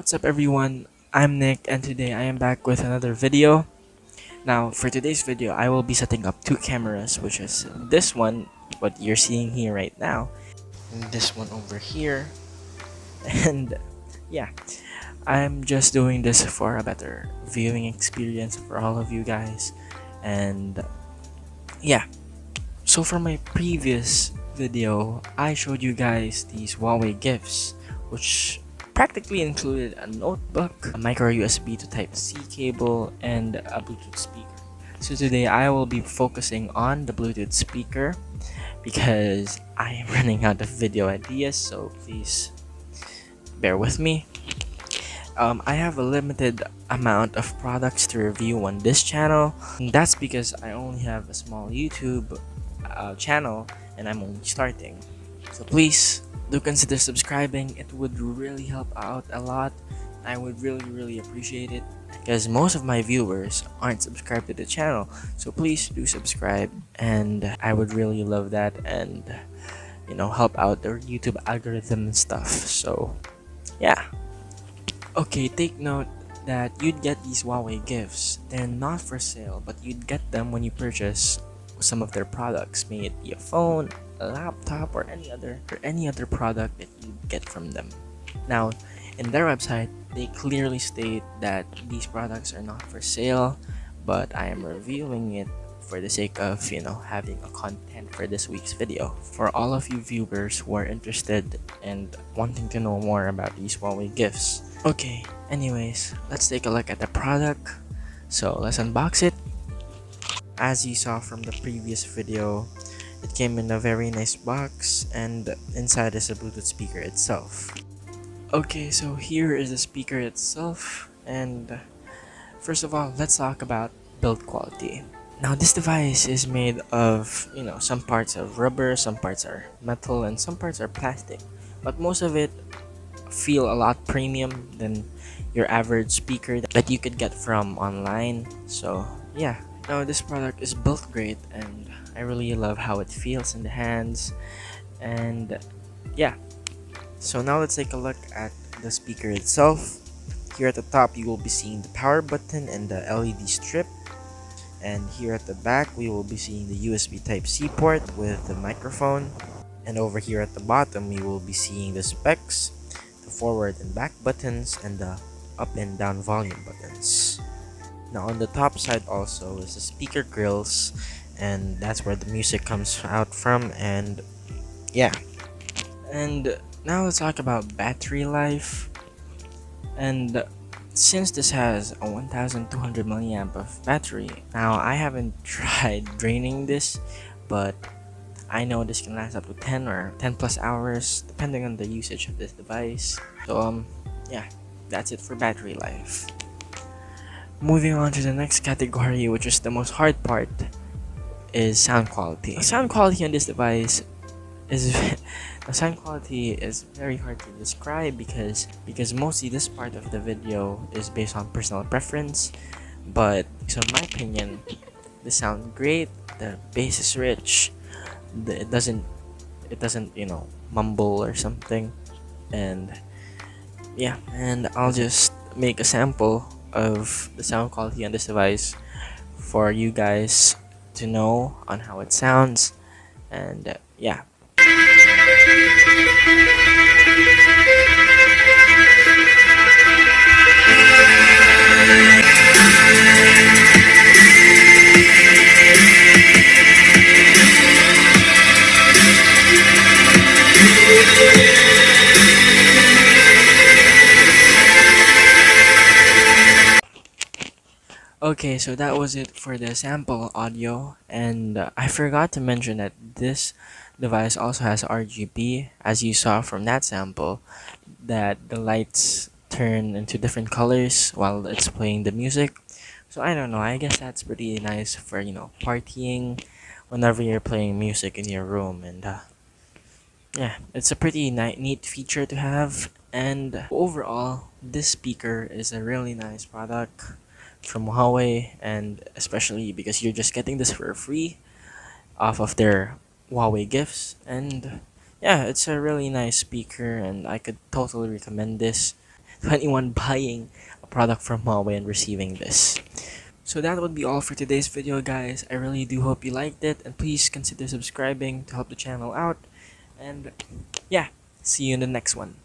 What's up everyone, I'm Nick and today I am back with another video. Now for today's video I will be setting up two cameras, which is this one, what you're seeing here right now, and this one over here. And yeah, I'm just doing this for a better viewing experience for all of you guys. And yeah, so for my previous video I showed you guys these Huawei gifts, which practically included a notebook, a micro USB to Type-C cable, and a Bluetooth speaker. So today I will be focusing on the Bluetooth speaker because I am running out of video ideas, so please bear with me. I have a limited amount of products to review on this channel, and that's because I only have a small YouTube channel and I'm only starting. So please do consider subscribing. It would really help out a lot. I would really appreciate it because most of my viewers aren't subscribed to the channel, so please do subscribe, and I would really love that, and help out the YouTube algorithm and stuff. So yeah. Okay, take note that you'd get these Huawei gifts. They're not for sale, but you'd get them when you purchase some of their products, may it be a phone, a laptop, or any other product that you get from them. Now, in their website, they clearly state that these products are not for sale, but I am reviewing it for the sake of having a content for this week's video. For all of you viewers who are interested and wanting to know more about these Huawei gifts. Okay, anyways, let's take a look at the product. So let's unbox it. As you saw from the previous video, it came in a very nice box, and inside is a Bluetooth speaker itself. Okay, so here is the speaker itself, and first of all, let's talk about build quality. Now this device is made of, some parts of rubber, some parts are metal, and some parts are plastic, but most of it feel a lot premium than your average speaker that you could get from online. So yeah, now this product is built great, and I really love how it feels in the hands. And yeah, so now let's take a look at the speaker itself. Here at the top you will be seeing the power button and the LED strip, and here at the back we will be seeing the USB Type-C port with the microphone, and over here at the bottom you will be seeing the specs, the forward and back buttons, and the up and down volume buttons. Now on the top side also is the speaker grills, and that's where the music comes out from. And yeah, and now let's talk about battery life. And since this has a 1200 milliamp of battery, now I haven't tried draining this, but I know this can last up to 10 or 10 plus hours depending on the usage of this device. So yeah, that's it for battery life. Moving on to the next category, which is the most hard part, is sound quality. The sound quality on this device is very hard to describe because mostly this part of the video is based on personal preference. But so in my opinion, they sound great. The bass is rich. It doesn't mumble or something. And yeah, and I'll just make a sample of the sound quality on this device for you guys to know on how it sounds. And yeah. Okay, so that was it for the sample audio, and I forgot to mention that this device also has RGB, as you saw from that sample, that the lights turn into different colors while it's playing the music. So I don't know, I guess that's pretty nice for partying whenever you're playing music in your room. And yeah, it's a pretty neat feature to have. And overall, this speaker is a really nice product from Huawei, and especially because you're just getting this for free off of their Huawei gifts. And yeah, it's a really nice speaker, and I could totally recommend this. to anyone buying a product from Huawei and receiving this. So that would be all for today's video, guys. I really do hope you liked it, and please consider subscribing to help the channel out. And yeah, see you in the next one.